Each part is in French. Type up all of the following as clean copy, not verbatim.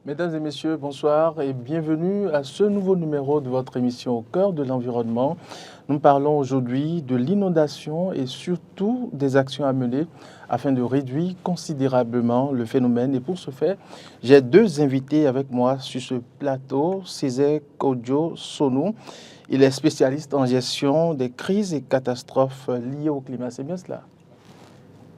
Mesdames et messieurs, bonsoir et bienvenue à ce nouveau numéro de votre émission Au cœur de l'environnement. Nous parlons aujourd'hui de l'inondation et surtout des actions à mener afin de réduire considérablement le phénomène. Et pour ce faire, j'ai deux invités avec moi sur ce plateau, Césaire Kodjo Sonou. Il est spécialiste en gestion des crises et catastrophes liées au climat. C'est bien cela?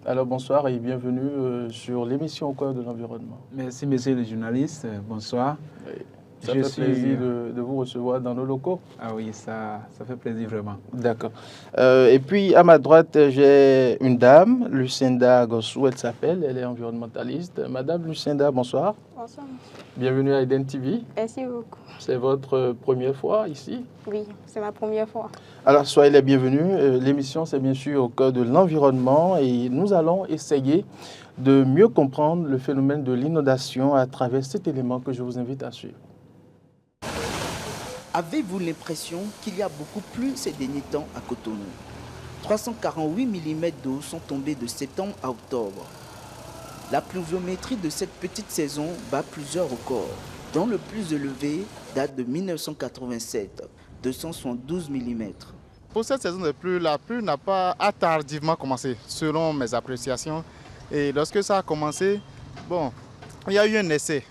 Alors bonsoir et bienvenue sur l'émission Au cœur de l'environnement. Merci, monsieur le journaliste. Bonsoir. Oui. Ça fait plaisir de vous recevoir dans nos locaux. Ah oui, ça fait plaisir vraiment. D'accord. Et puis à ma droite, j'ai une dame, Lucinda Gossou, elle s'appelle, elle est environnementaliste. Madame Lucinda, bonsoir. Bonsoir, monsieur. Bienvenue à Eden TV. Merci beaucoup. C'est votre première fois ici? Oui, c'est ma première fois. Alors, soyez les bienvenus. L'émission, c'est bien sûr au cœur de l'environnement et nous allons essayer de mieux comprendre le phénomène de l'inondation à travers cet élément que je vous invite à suivre. Avez-vous l'impression qu'il y a beaucoup plu ces derniers temps à Cotonou? 348 mm d'eau sont tombés de septembre à octobre. La pluviométrie de cette petite saison bat plusieurs records, dont le plus élevé date de 1987, 272 mm. Pour cette saison de pluie, la pluie n'a pas tardivement commencé, selon mes appréciations. Et lorsque ça a commencé, bon, il y a eu un essai.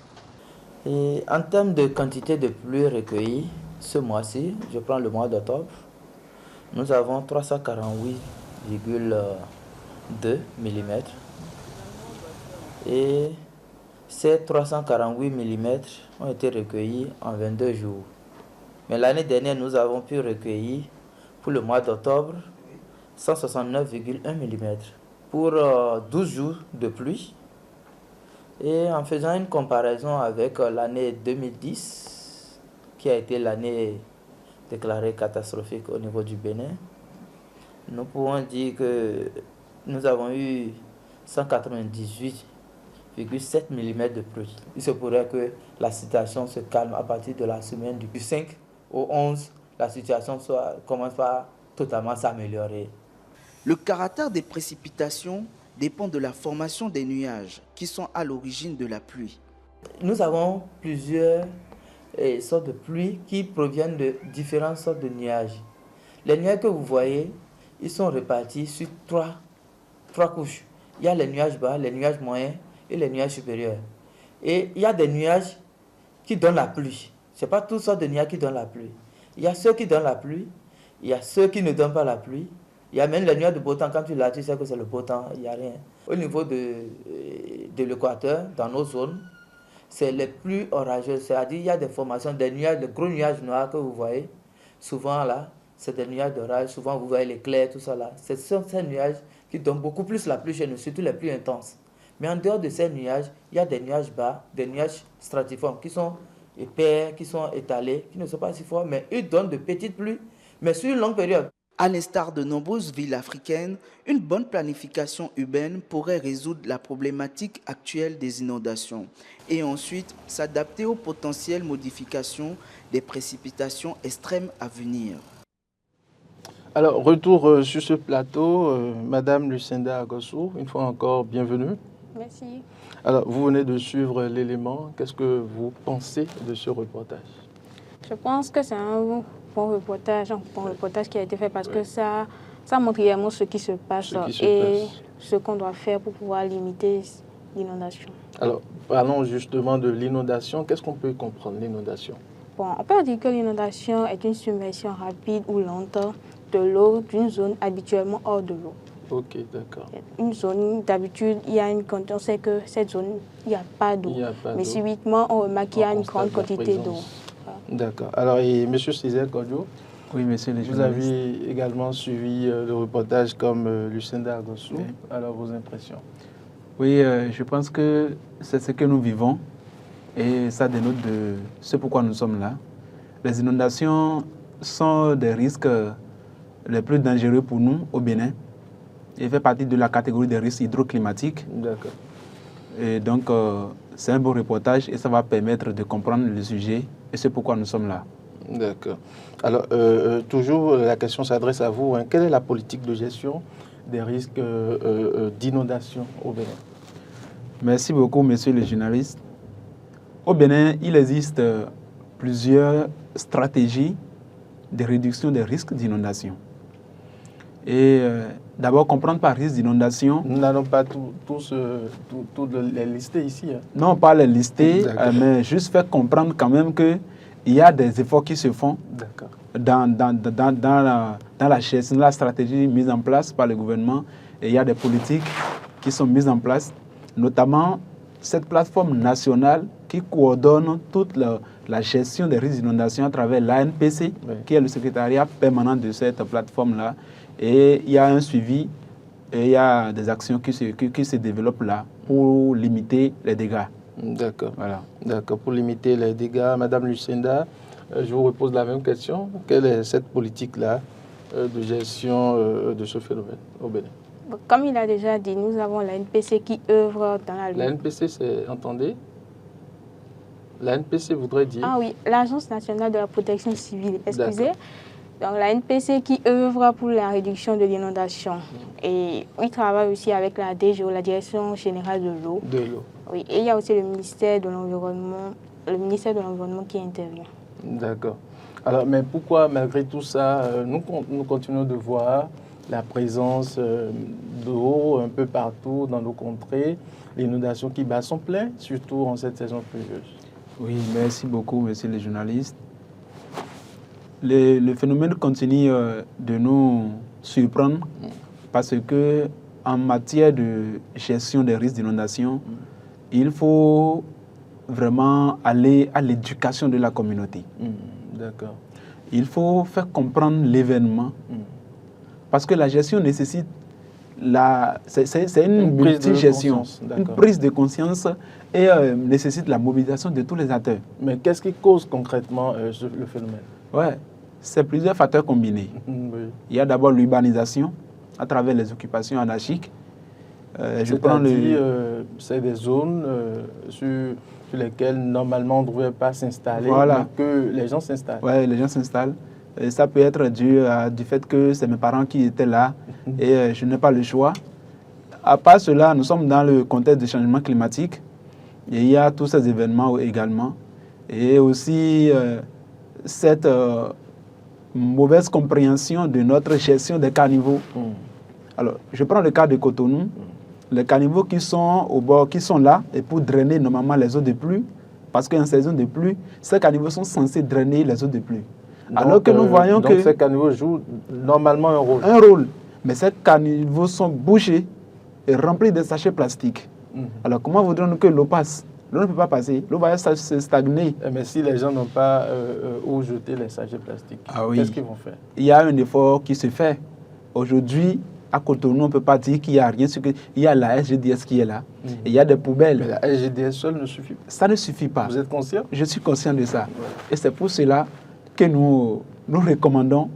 Et en termes de quantité de pluie recueillie, ce mois-ci, je prends le mois d'octobre, nous avons 348,2 mm. Et ces 348 mm ont été recueillis en 22 jours. Mais l'année dernière, nous avons pu recueillir, pour le mois d'octobre, 169,1 mm pour 12 jours de pluie. Et en faisant une comparaison avec l'année 2010, qui a été l'année déclarée catastrophique au niveau du Bénin, nous pouvons dire que nous avons eu 198,7 mm de pluie. Il se pourrait que la situation se calme à partir de la semaine du 5 au 11, la situation commence à totalement s'améliorer. Le caractère des précipitations dépend de la formation des nuages qui sont à l'origine de la pluie. Nous avons plusieurs sortes de pluie qui proviennent de différentes sortes de nuages. Les nuages que vous voyez, ils sont répartis sur trois couches. Il y a les nuages bas, les nuages moyens et les nuages supérieurs. Et il y a des nuages qui donnent la pluie. Ce n'est pas toutes sortes de nuages qui donnent la pluie. Il y a ceux qui donnent la pluie, il y a ceux qui ne donnent pas la pluie. Il y a même les nuages de beau temps, quand tu l'as, tu sais que c'est le beau temps, il n'y a rien. Au niveau de l'équateur, dans nos zones, c'est les pluies orageuses, c'est-à-dire il y a des formations, des nuages, de gros nuages noirs que vous voyez. Souvent là, c'est des nuages d'orage, souvent vous voyez l'éclair, tout ça là. Ce sont ces nuages qui donnent beaucoup plus la pluie chez nous, surtout les plus intenses. Mais en dehors de ces nuages, il y a des nuages bas, des nuages stratiformes qui sont épais, qui sont étalés, qui ne sont pas si forts, mais ils donnent de petites pluies, mais sur une longue période. À l'instar de nombreuses villes africaines, une bonne planification urbaine pourrait résoudre la problématique actuelle des inondations et ensuite s'adapter aux potentielles modifications des précipitations extrêmes à venir. Alors, retour sur ce plateau, Madame Lucinda Gossou, une fois encore, bienvenue. Merci. Alors, vous venez de suivre l'élément. Qu'est-ce que vous pensez de ce reportage? Je pense que c'est un bon reportage qui a été fait parce que ça montre réellement ce qui se passe ce qu'on doit faire pour pouvoir limiter l'inondation. Alors, parlons justement de l'inondation. Qu'est-ce qu'on peut comprendre, l'inondation? Bon, on peut dire que l'inondation est une submersion rapide ou lente de l'eau d'une zone habituellement hors de l'eau. Ok, d'accord. Une zone, d'habitude, il y a une condition, c'est que cette zone, il n'y a pas d'eau. Mais subitement, on remarque qu'il y a une grande quantité d'eau. D'accord. Alors, et M. Césaire Kodjo, oui, monsieur le vous journaliste. avez également suivi le reportage comme Lucinda Gossou. Oui. Alors, vos impressions? Oui, je pense que c'est ce que nous vivons et ça dénote de ce pourquoi nous sommes là. Les inondations sont des risques les plus dangereux pour nous au Bénin. Il fait partie de la catégorie des risques hydroclimatiques. D'accord. Et donc, c'est un beau reportage et ça va permettre de comprendre le sujet et c'est pourquoi nous sommes là. D'accord. Alors, toujours, la question s'adresse à vous. Quelle est la politique de gestion des risques d'inondation au Bénin? Merci beaucoup, monsieur le journaliste. Au Bénin, il existe plusieurs stratégies de réduction des risques d'inondation. Et d'abord, comprendre par risque d'inondation. Nous n'allons pas tous les lister ici. Hein. Non, pas les lister, mais juste faire comprendre quand même qu'il y a des efforts qui se font dans la gestion, la stratégie mise en place par le gouvernement. Et il y a des politiques qui sont mises en place, notamment cette plateforme nationale qui coordonne toute la gestion des risques d'inondation à travers l'ANPC, qui est le secrétariat permanent de cette plateforme-là. Et il y a un suivi et il y a des actions qui se développent là pour limiter les dégâts. D'accord. Voilà. D'accord. Pour limiter les dégâts, Madame Lucinda, je vous repose la même question. Quelle est cette politique-là de gestion de ce phénomène au Bénin? Comme il a déjà dit, nous avons l'ANPC qui œuvre dans la lutte. L'ANPC, c'est, entendez? L'ANPC voudrait dire... Ah oui, l'Agence nationale de la protection civile, excusez. Donc l'ANPC qui œuvre pour la réduction de l'inondation. Et il travaille aussi avec la DGO, la Direction générale de l'eau. De l'eau. Oui, et il y a aussi le ministère de l'Environnement, qui intervient. D'accord. Alors, mais pourquoi, malgré tout ça, nous continuons de voir la présence d'eau un peu partout dans nos contrées, l'inondation qui bat son plein, surtout en cette saison pluvieuse? Oui, merci beaucoup, messieurs les journalistes. Le phénomène continue de nous surprendre parce que en matière de gestion des risques d'inondation, il faut vraiment aller à l'éducation de la communauté. D'accord. Il faut faire comprendre l'événement parce que la gestion nécessite c'est une multi-gestion, une prise de conscience et nécessite la mobilisation de tous les acteurs. Mais qu'est-ce qui cause concrètement le phénomène? Ouais, c'est plusieurs facteurs combinés. Oui. Il y a d'abord l'urbanisation à travers les occupations anarchiques. C'est des zones sur lesquelles normalement on ne devrait pas s'installer, voilà, mais que les gens s'installent. Oui, les gens s'installent. Et ça peut être dû du fait que c'est mes parents qui étaient là et je n'ai pas le choix. À part cela, nous sommes dans le contexte du changement climatique et il y a tous ces événements également. Et aussi cette mauvaise compréhension de notre gestion des caniveaux. Alors, je prends le cas de Cotonou. Les caniveaux qui sont au bord, qui sont là, et pour drainer normalement les eaux de pluie, parce qu'en saison de pluie, ces caniveaux sont censés drainer les eaux de pluie. Donc, alors que nous voyons que ces caniveaux jouent normalement un rôle. Un rôle. Mais ces caniveaux sont bouchés et remplis de sachets plastiques. Alors comment voudrions-nous que l'eau passe? L'eau ne peut pas passer. L'eau va se stagner. Mais si les gens n'ont pas où jeter les sachets plastiques, qu'est-ce qu'ils vont faire? Il y a un effort qui se fait. Aujourd'hui, à Cotonou, on ne peut pas dire qu'il n'y a rien. Il y a la SGDS qui est là. Et il y a des poubelles. Mais la SGDS seule ne suffit pas. Ça ne suffit pas. Vous êtes conscient? Je suis conscient de ça. Ouais. Et c'est pour cela que nous recommandons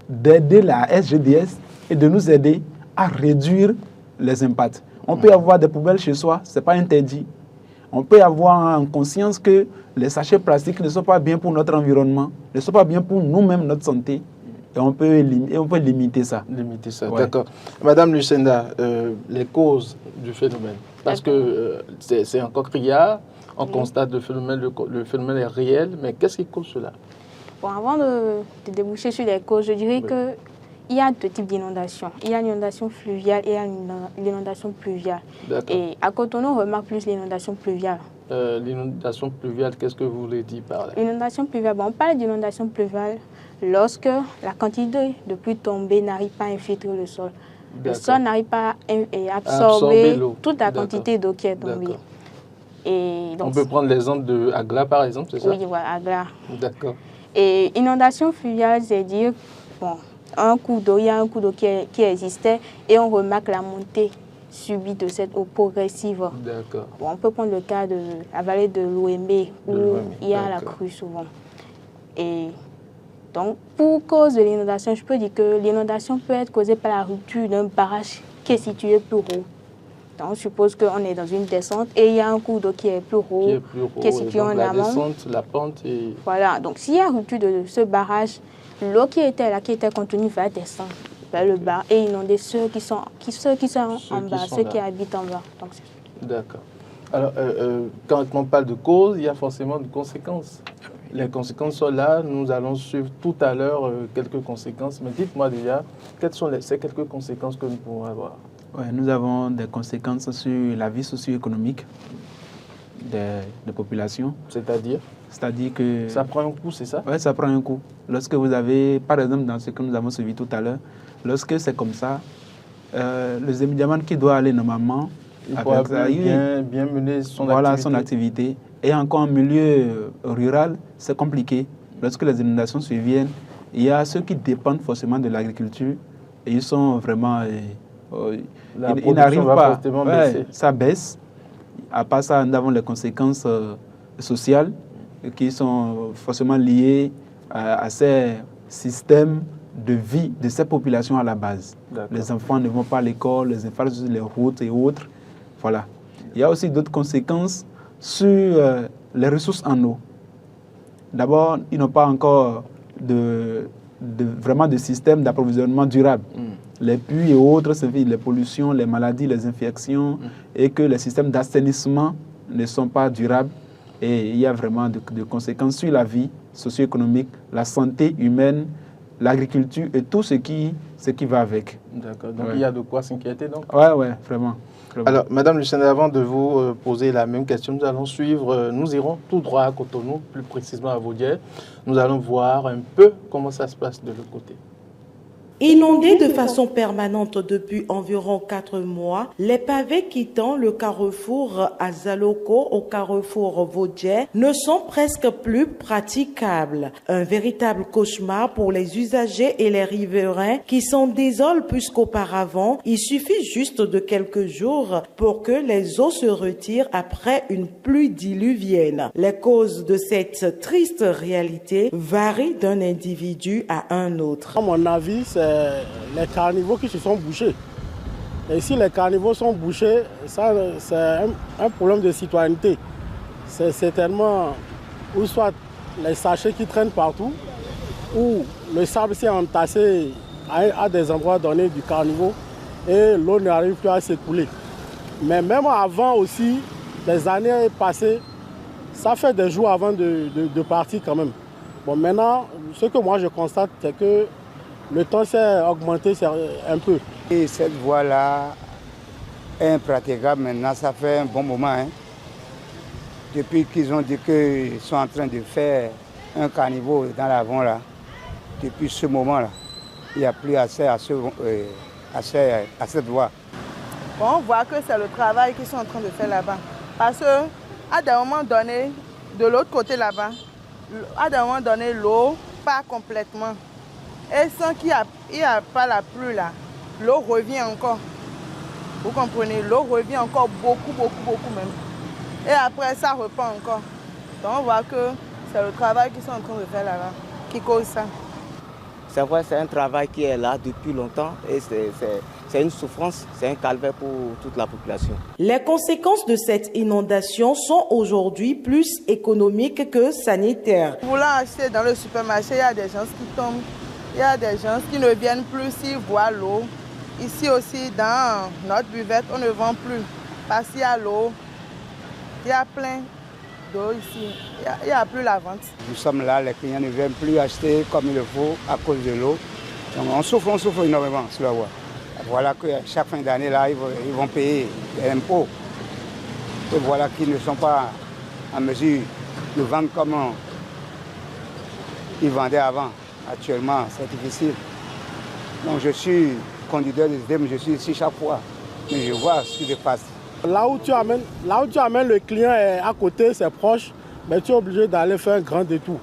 d'aider la SGDS et de nous aider à réduire les impacts. On peut avoir des poubelles chez soi, ce n'est pas interdit. On peut avoir en conscience que les sachets plastiques ne sont pas bien pour notre environnement, ne sont pas bien pour nous-mêmes, notre santé. Et on peut limiter ça. Limiter ça, ouais. D'accord. Madame Lucinda, les causes du phénomène, parce que c'est encore criard, on constate le phénomène est réel, mais qu'est-ce qui cause cela? Bon, avant de déboucher sur les causes, je dirais qu'il y a deux types d'inondations. Il y a l'inondation fluviale et l'inondation pluviale. Et à Cotonou, on remarque plus l'inondation pluviale. L'inondation pluviale, qu'est-ce que vous voulez dire par là? L'inondation pluviale, on parle d'inondation pluviale lorsque la quantité de pluie tombée n'arrive pas à infiltrer le sol. Le sol n'arrive pas à absorber toute la quantité d'eau qui est tombée. Et donc, on peut prendre l'exemple de Agla, par exemple, c'est ça? Oui, voilà, Agla. D'accord. Et inondation fluviale, c'est dire, un cours d'eau, il y a un cours d'eau qui existait et on remarque la montée subie de cette eau progressive. D'accord. On peut prendre le cas de la vallée de l'Ouémé, où il y a la crue souvent. Et donc, pour cause de l'inondation, je peux dire que l'inondation peut être causée par la rupture d'un barrage qui est situé plus haut. Donc, on suppose qu'on est dans une descente et il y a un cours d'eau qui est plus haut, qui est situé en amont. La descente, la pente et... Voilà, donc s'il y a rupture de ce barrage, l'eau qui était contenue va descendre vers le bas et inonder ceux qui sont en bas, ceux qui habitent en bas. D'accord. Alors, quand on parle de cause, il y a forcément des conséquences. Les conséquences sont là. Nous allons suivre tout à l'heure quelques conséquences. Mais dites-moi déjà, quelles sont ces quelques conséquences que nous pouvons avoir? Ouais, nous avons des conséquences sur la vie socio-économique des populations. C'est-à-dire? C'est-à-dire que... Ça prend un coup, c'est ça? Oui, ça prend un coup. Lorsque vous avez, par exemple, dans ce que nous avons suivi tout à l'heure, lorsque c'est comme ça, le Zémidiaman qui doit aller normalement... Il faut bien mener son activité. Et encore en milieu rural, c'est compliqué. Lorsque les inondations surviennent, il y a ceux qui dépendent forcément de l'agriculture et ils sont vraiment... ils n'arrivent pas. Ouais, ça baisse. À part ça, nous avons les conséquences sociales qui sont forcément liées à ces systèmes de vie de ces populations à la base. Les enfants ne vont pas à l'école, les infrastructures, les routes et autres. Voilà. Il y a aussi d'autres conséquences sur les ressources en eau. D'abord, ils n'ont pas encore vraiment de système d'approvisionnement durable. Les puits et autres, les pollutions, les maladies, les infections, et que les systèmes d'assainissement ne sont pas durables. Et il y a vraiment de conséquences sur la vie socio-économique, la santé humaine, l'agriculture et tout ce qui va avec. D'accord. Donc il y a de quoi s'inquiéter, donc? Oui, vraiment. Alors, Madame Lucienne, avant de vous poser la même question, nous allons suivre, nous irons tout droit à Cotonou, plus précisément à Vaudiès. Nous allons voir un peu comment ça se passe de l'autre côté. Inondés de façon permanente depuis environ 4 mois, les pavés quittant le carrefour Azaloko au carrefour Vaudiès ne sont presque plus praticables. Un véritable cauchemar pour les usagers et les riverains qui s'en désolent plus qu'auparavant. Il suffit juste de quelques jours pour que les eaux se retirent après une pluie diluvienne. Les causes de cette triste réalité varient d'un individu à un autre. À mon avis, c'est les carnivaux qui se sont bouchés. Et si les carnivaux sont bouchés, ça, c'est un problème de citoyenneté. C'est certainement, ou soit les sachets qui traînent partout, ou le sable s'est entassé à des endroits donnés du carnivore et l'eau n'arrive plus à s'écouler. Mais même avant aussi, les années passées, ça fait des jours avant de partir quand même. Bon, maintenant, ce que moi je constate, c'est que le temps s'est augmenté un peu. Et cette voie-là est impraticable maintenant, ça fait un bon moment. Depuis qu'ils ont dit qu'ils sont en train de faire un caniveau dans l'avant là, depuis ce moment-là, il n'y a plus accès à cette voie. Bon, on voit que c'est le travail qu'ils sont en train de faire là-bas. Parce qu'à des moments donnés, de l'autre côté là-bas, à des moments donnés, l'eau part complètement. Et sans qu'il n'y a pas la pluie là, l'eau revient encore. Vous comprenez, l'eau revient encore beaucoup même. Et après, ça repart encore. Donc on voit que c'est le travail qu'ils sont en train de faire là-bas qui cause ça. C'est vrai, c'est un travail qui est là depuis longtemps et c'est une souffrance, c'est un calvaire pour toute la population. Les conséquences de cette inondation sont aujourd'hui plus économiques que sanitaires. Voulant acheter dans le supermarché, il y a des gens qui tombent. Il y a des gens qui ne viennent plus s'ils voient l'eau. Ici aussi, dans notre buvette, on ne vend plus. Parce qu'il y a l'eau. Il y a plein d'eau ici. Il n'y a plus la vente. Nous sommes là, les clients ne viennent plus acheter comme il le faut à cause de l'eau. On souffre énormément sur la voie. Voilà que chaque fin d'année, là, ils vont payer des impôts. Et voilà qu'ils ne sont pas en mesure de vendre comme ils vendaient avant. Actuellement, c'est difficile. Donc je suis conducteur de SDM, je suis ici chaque fois. Mais je vois ce qui se passe. Là où tu amènes le client à côté, c'est proche, mais tu es obligé d'aller faire un grand détour.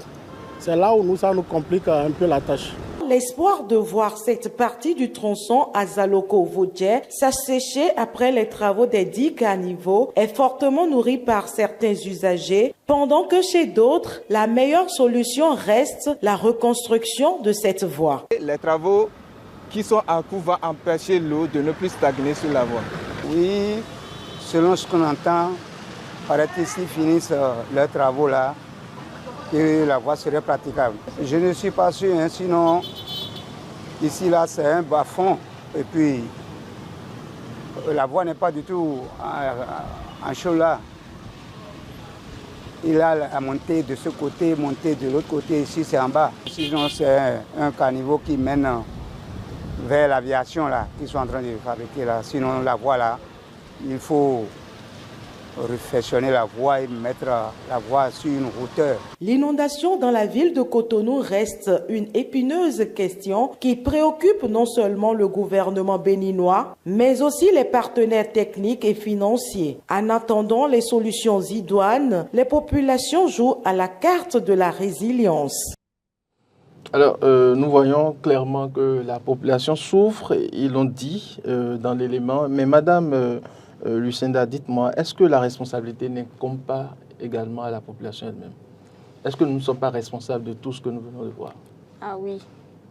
C'est là où ça nous complique un peu la tâche. L'espoir de voir cette partie du tronçon Azaloko-Vaudiès s'assécher après les travaux des 10 caniveaux est fortement nourri par certains usagers, pendant que chez d'autres, la meilleure solution reste la reconstruction de cette voie. Les travaux qui sont en cours vont empêcher l'eau de ne plus stagner sur la voie. Oui, selon ce qu'on entend, paraît-il s'ils finissent leurs travaux là, que la voie serait praticable. Je ne suis pas sûr, sinon ici là c'est un bas-fond et puis la voie n'est pas du tout en chaud là. il a à monter de ce côté, monter de l'autre côté, ici c'est en bas. Sinon c'est un caniveau qui mène vers l'aviation là, qu'ils sont en train de fabriquer là. Sinon la voie là, il faut réfectionner la voie et mettre la voie sur une hauteur. L'inondation dans la ville de Cotonou reste une épineuse question qui préoccupe non seulement le gouvernement béninois, mais aussi les partenaires techniques et financiers. En attendant les solutions idoines, les populations jouent à la carte de la résilience. Alors, nous voyons clairement que la population souffre, ils l'ont dit dans l'élément, mais Madame Lucinda, dites-moi, est-ce que la responsabilité n'incombe pas également à la population elle-même? Est-ce que nous ne sommes pas responsables de tout ce que nous venons de voir? Ah oui,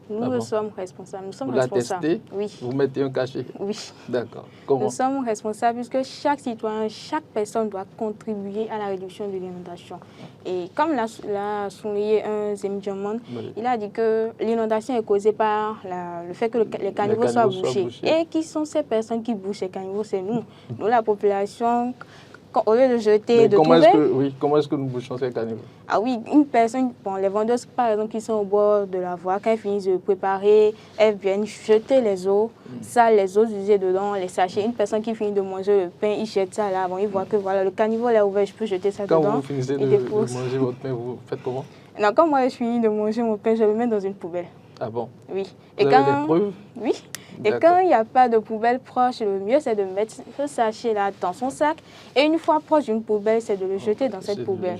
nous sommes responsables. Nous sommes vous responsables. L'attestez? Oui. Vous mettez un cachet? Oui. D'accord. Comment? Nous sommes responsables puisque chaque citoyen, chaque personne doit contribuer à la réduction de l'inondation. Et comme l'a souligné un Zemdjaman, il a dit que l'inondation est causée par le fait que les caniveaux soient bouchés. Et qui sont ces personnes qui bouchent les caniveaux? C'est nous. Nous, la population. Au lieu de jeter, comment est-ce que nous bouchons ces caniveaux? Ah oui, une personne, les vendeuses par exemple qui sont au bord de la voie, quand elles finissent de préparer, elles viennent jeter les eaux, les eaux usées dedans, les sachets. Une personne qui finit de manger le pain, il jette ça là, il voit que voilà, le caniveau est ouvert, je peux jeter ça dedans. Quand vous finissez de manger votre pain, vous faites comment? Non, quand moi je finis de manger mon pain, je le mets dans une poubelle. Ah bon? Oui. Vous avez des preuves? Oui. Et quand il n'y a pas de poubelle proche, le mieux c'est de mettre ce sachet-là dans son sac. Et une fois proche d'une poubelle, c'est de le jeter dans cette poubelle.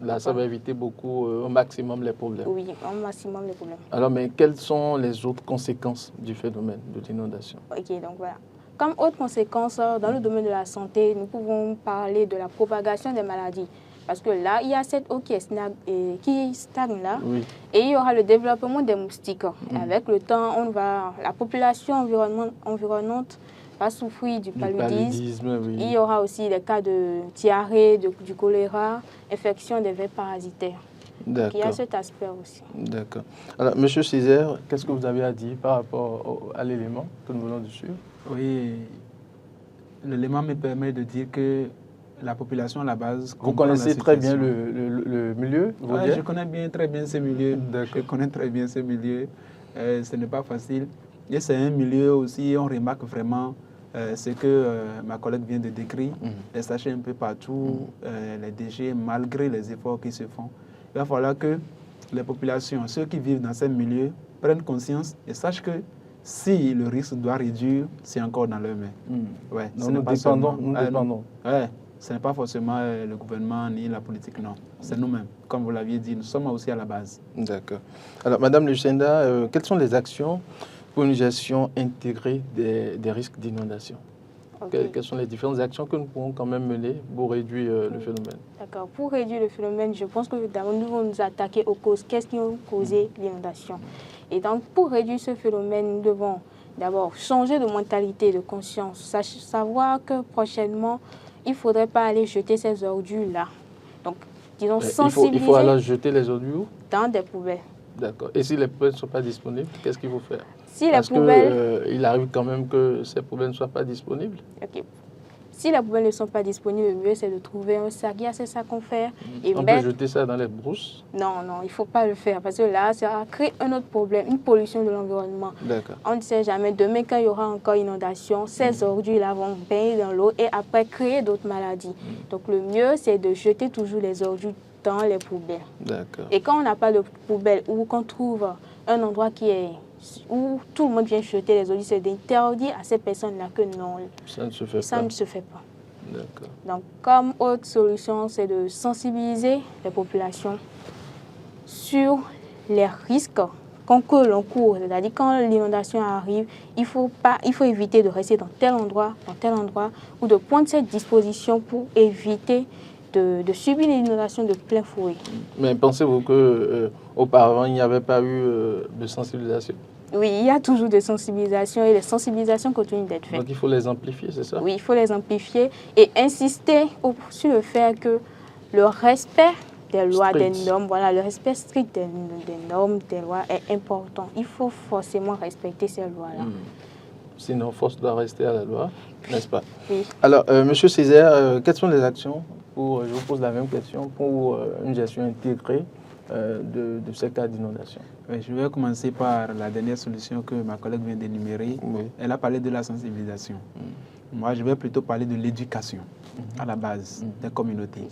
Là, ça va éviter beaucoup, au maximum les problèmes. Oui, au maximum les problèmes. Alors, mais quelles sont les autres conséquences du phénomène de l'inondation? Ok, donc voilà. Comme autre conséquence, dans le domaine de la santé, nous pouvons parler de la propagation des maladies. Parce que là, il y a cette eau qui stagne là, et il y aura le développement des moustiques. Avec le temps, la population environnante va souffrir du paludisme. Il y aura aussi des cas de diarrhée, du choléra, infection des vers parasitaires. Donc, il y a cet aspect aussi. D'accord. Alors, M. Césaire, qu'est-ce que vous avez à dire par rapport à l'élément que nous venons de suivre? Oui, l'élément me permet de dire que la population à la base... Vous connaissez très bien le milieu? Oui, je connais très bien ce milieu. Je connais très bien ce milieu. Ce n'est pas facile. Et c'est un milieu aussi, on remarque vraiment ce que ma collègue vient de décrire. Les sachets un peu partout, les déchets, malgré les efforts qui se font. Il va falloir que les populations, ceux qui vivent dans ces milieux, prennent conscience et sachent que si le risque doit réduire, c'est encore dans leurs mains. Ouais, nous dépendons. Ce n'est pas forcément le gouvernement ni la politique, non. C'est nous-mêmes. Comme vous l'aviez dit, nous sommes aussi à la base. D'accord. Alors, Madame Lucinda, quelles sont les actions pour une gestion intégrée des risques d'inondation? Quelles sont les différentes actions que nous pouvons quand même mener pour réduire le phénomène? D'accord. Pour réduire le phénomène, je pense que d'abord, nous devons nous attaquer aux causes. Qu'est-ce qui a causé l'inondation? Et donc, pour réduire ce phénomène, nous devons d'abord changer de mentalité, de conscience, savoir que prochainement, il ne faudrait pas aller jeter ces ordures-là. Donc, disons, sensibiliser... Il faut alors jeter les ordures? Dans des poubelles. D'accord. Et si les poubelles ne sont pas disponibles, qu'est-ce qu'il faut faire? Parce qu'il arrive quand même que ces poubelles ne soient pas disponibles. Ok. Si les poubelles ne sont pas disponibles, le mieux c'est de trouver un sac. Il y a ces sacs qu'on fait. On peut jeter ça dans les brousses? Non, il ne faut pas le faire parce que là, ça va créer un autre problème, une pollution de l'environnement. D'accord. On ne sait jamais. Demain, quand il y aura encore inondation, ces ordures-là vont baigner dans l'eau et après créer d'autres maladies. Donc le mieux, c'est de jeter toujours les ordures dans les poubelles. D'accord. Et quand on n'a pas de poubelle ou qu'on trouve un endroit où tout le monde vient jeter les ordures, c'est d'interdire à ces personnes-là que non, ça ne se fait ça pas. Ne se fait pas. D'accord. Donc, comme autre solution, c'est de sensibiliser les populations sur les risques que l'on court. C'est-à-dire, quand l'inondation arrive, il faut éviter de rester dans tel endroit, ou de prendre cette disposition pour éviter de subir l'inondation de plein fouet. Mais pensez-vous qu'auparavant, il n'y avait pas eu de sensibilisation? Oui, il y a toujours des sensibilisations et les sensibilisations continuent d'être faites. Donc il faut les amplifier, c'est ça? Oui, il faut les amplifier et insister sur le fait que le respect des lois, des normes, le respect strict des normes, des lois est important. Il faut forcément respecter ces lois-là. Sinon, force doit rester à la loi, n'est-ce pas? Oui. Alors, M. Césaire, quelles sont les actions je vous pose la même question pour une gestion intégrée de ces cas d'inondation? Oui, je vais commencer par la dernière solution que ma collègue vient d'énumérer. Oui. Elle a parlé de la sensibilisation. Moi, je vais plutôt parler de l'éducation à la base des communautés.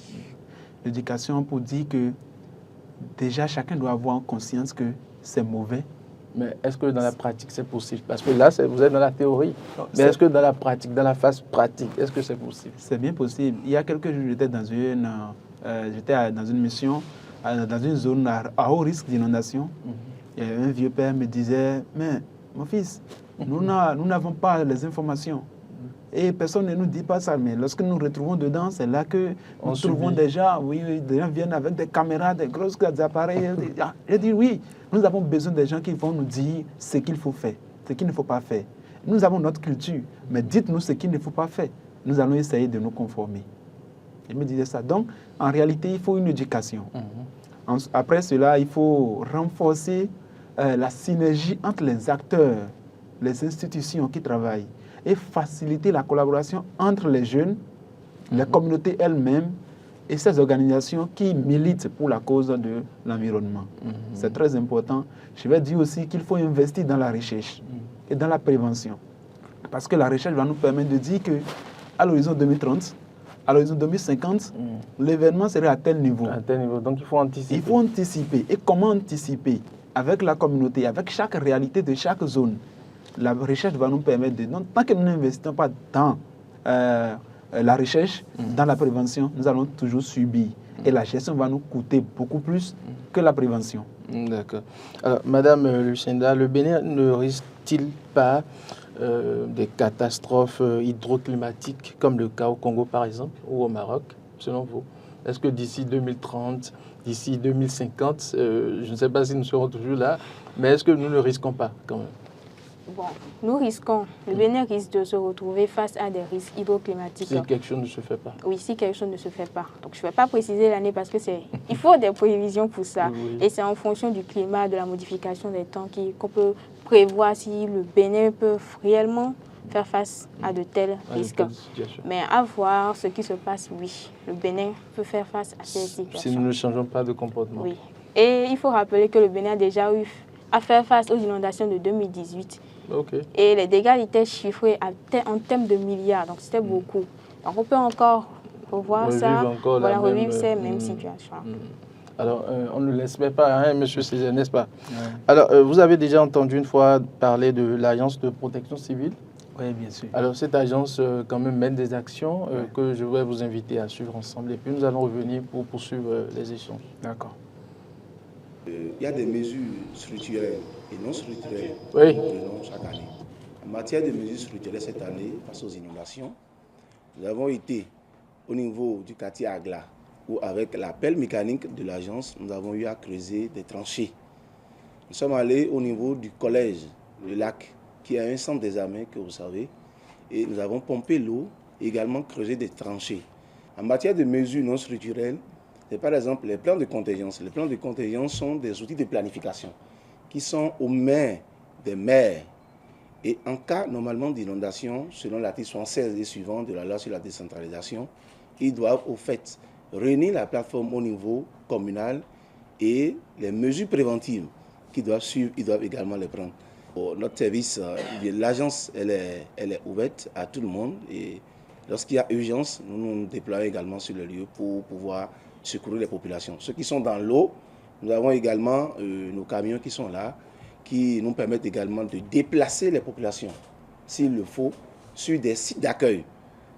L'éducation pour dire que déjà chacun doit avoir conscience que c'est mauvais. Mais est-ce que dans la pratique c'est possible? Parce que là, vous êtes dans la théorie. Mais est-ce que dans la pratique, dans la phase pratique, est-ce que c'est possible? C'est bien possible. Il y a quelques jours, j'étais dans une mission, dans une zone à haut risque d'inondation. Et un vieux père me disait, mais mon fils, nous n'avons pas les informations. Et personne ne nous dit pas ça, mais lorsque nous nous retrouvons dedans, c'est là que nous trouvons des gens, des gens viennent avec des caméras, des grosses appareils. J'ai dit oui, nous avons besoin des gens qui vont nous dire ce qu'il faut faire, ce qu'il ne faut pas faire. Nous avons notre culture, mais dites-nous ce qu'il ne faut pas faire. Nous allons essayer de nous conformer. Il me disait ça. Donc, en réalité, il faut une éducation. Après cela, il faut renforcer la synergie entre les acteurs, les institutions qui travaillent, et faciliter la collaboration entre les jeunes, les communautés elles-mêmes et ces organisations qui militent pour la cause de l'environnement. C'est très important. Je vais dire aussi qu'il faut investir dans la recherche et dans la prévention. Parce que la recherche va nous permettre de dire qu'à l'horizon 2030, à l'horizon 2050, l'événement serait à tel niveau. À tel niveau. Donc il faut anticiper. Il faut anticiper. Et comment anticiper? Avec la communauté, avec chaque réalité de chaque zone. La recherche va nous permettre de... Donc, tant que nous n'investissons pas dans la recherche, dans la prévention, nous allons toujours subir. Et la gestion va nous coûter beaucoup plus que la prévention. D'accord. Alors, Madame Lucinda, le Bénin ne risque-t-il pas des catastrophes hydroclimatiques comme le cas au Congo, par exemple, ou au Maroc, selon vous? Est-ce que d'ici 2030, d'ici 2050, je ne sais pas si nous serons toujours là, mais est-ce que nous ne risquons pas quand même? Bon, nous risquons, le Bénin risque de se retrouver face à des risques hydroclimatiques. Si quelque chose ne se fait pas. Oui, si quelque chose ne se fait pas. Donc je ne vais pas préciser l'année parce que il faut des prévisions pour ça. Oui. Et c'est en fonction du climat, de la modification des temps qu'on peut prévoir si le Bénin peut réellement faire face à de tels risques. Mais à voir ce qui se passe, oui, le Bénin peut faire face à ces situations. Si nous ne changeons pas de comportement. Oui. Et il faut rappeler que le Bénin a déjà eu à faire face aux inondations de 2018. Okay. Et les dégâts étaient chiffrés en termes de milliards, donc c'était beaucoup. Donc on peut encore revoir ça, revivre ces mêmes situations. Alors, on ne laisse pas, hein, Monsieur Césaire, n'est-ce pas? Alors, vous avez déjà entendu une fois parler de l'Agence de protection civile? Oui, bien sûr. Alors, cette agence, quand même, mène des actions que je vais vous inviter à suivre ensemble. Et puis, nous allons revenir pour poursuivre les échanges. D'accord. Il y a des mesures structurelles et non structurelles que nous prenons chaque année. En matière de mesures structurelles cette année, face aux inondations, nous avons été au niveau du quartier Agla, où avec l'appel mécanique de l'agence, nous avons eu à creuser des tranchées. Nous sommes allés au niveau du collège, le lac, qui a un centre d'examen que vous savez, et nous avons pompé l'eau et également creusé des tranchées. En matière de mesures non structurelles, c'est par exemple les plans de contingence. Les plans de contingence sont des outils de planification qui sont aux mains des maires. Et en cas normalement d'inondation, selon l'article 76 et suivant de la loi sur la décentralisation, ils doivent au fait réunir la plateforme au niveau communal et les mesures préventives qu'ils doivent suivre, ils doivent également les prendre. Notre service, l'agence, elle est ouverte à tout le monde et lorsqu'il y a urgence, nous nous déployons également sur le lieu pour pouvoir secourir les populations. Ceux qui sont dans l'eau, nous avons également nos camions qui sont là, qui nous permettent également de déplacer les populations, s'il le faut, sur des sites d'accueil.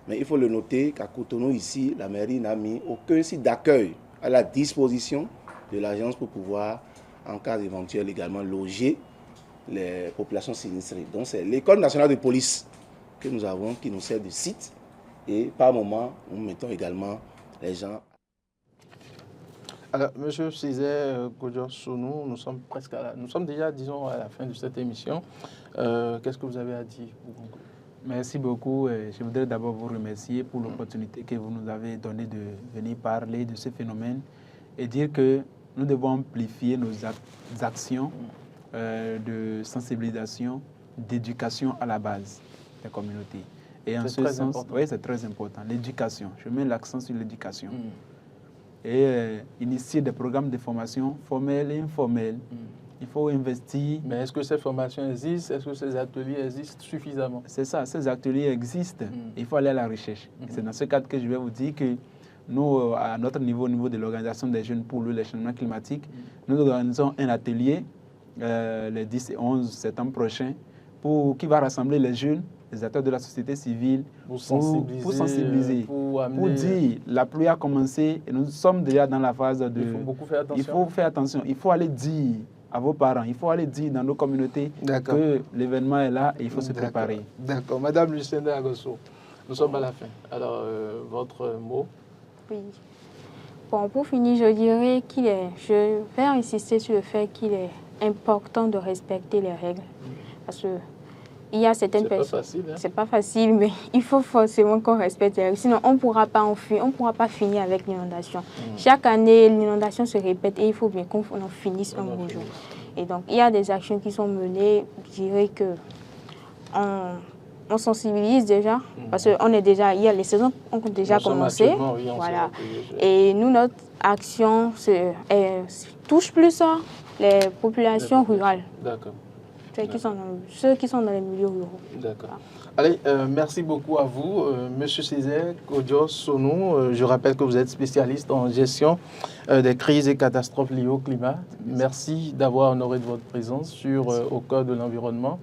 Mais il faut le noter qu'à Cotonou, ici, la mairie n'a mis aucun site d'accueil à la disposition de l'agence pour pouvoir, en cas éventuel, également loger les populations sinistrées. Donc c'est l'école nationale de police que nous avons qui nous sert de site et par moment, nous mettons également les gens. Alors, Monsieur Césaire Kodjo-Sounou, nous sommes presque nous sommes déjà, disons, à la fin de cette émission. Qu'est-ce que vous avez à dire pour conclure? Merci beaucoup. Je voudrais d'abord vous remercier pour l'opportunité que vous nous avez donnée de venir parler de ce phénomène et dire que nous devons amplifier nos actions de sensibilisation, d'éducation à la base des communautés. Et en ce sens, oui, c'est très important. L'éducation, je mets l'accent sur l'éducation. Et initier des programmes de formation formels et informels. Il faut investir. Mais est-ce que ces formations existent? Est-ce que ces ateliers existent suffisamment? C'est ça, ces ateliers existent. Il faut aller à la recherche. C'est dans ce cadre que je vais vous dire que nous, à notre niveau, au niveau de l'Organisation des jeunes pour le changement climatique, nous organisons un atelier le 10 et 11 septembre prochain qui va rassembler les jeunes, les acteurs de la société civile, pour sensibiliser, pour dire la pluie a commencé et nous sommes déjà dans la phase de... Il faut beaucoup faire attention. Il faut faire attention. Il faut aller dire à vos parents, il faut aller dire dans nos communautés que l'événement est là et il faut se préparer. D'accord. Madame Lucinda Agosso, nous sommes à la fin. Alors, votre mot? Oui. Bon, pour finir, je dirais je vais insister sur le fait qu'il est important de respecter les règles. Parce que il y a certaines personnes... C'est pas facile, mais il faut forcément qu'on respecte les règles. Sinon, on ne pourra pas finir avec l'inondation. Chaque année, l'inondation se répète et il faut bien qu'on en finisse un beau jour. Et donc, il y a des actions qui sont menées. Je dirais que on sensibilise déjà, parce que les saisons ont déjà commencé. Voilà. Et nous, notre action touche plus les populations rurales. D'accord. Ceux qui sont dans les milieux ruraux. D'accord. Allez, merci beaucoup à vous, Monsieur Césaire Kodios Sonou. Je rappelle que vous êtes spécialiste en gestion des crises et catastrophes liées au climat. Merci d'avoir honoré de votre présence au cœur de l'environnement.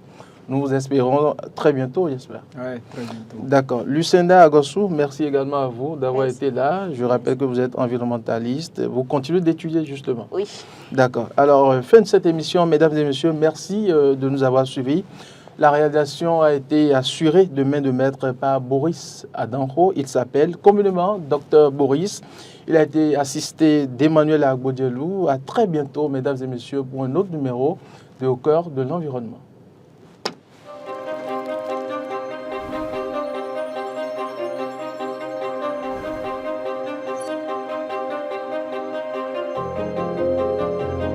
Nous vous espérons très bientôt, j'espère. Oui, très bientôt. D'accord. Lucinda Agosso, merci également à vous d'avoir été là. Je rappelle que vous êtes environnementaliste. Vous continuez d'étudier, justement. Oui. D'accord. Alors, fin de cette émission, mesdames et messieurs, merci de nous avoir suivis. La réalisation a été assurée de main de maître par Boris Adanro. Il s'appelle communément Dr Boris. Il a été assisté d'Emmanuel Agbodielou. À très bientôt, mesdames et messieurs, pour un autre numéro de Au cœur de l'environnement.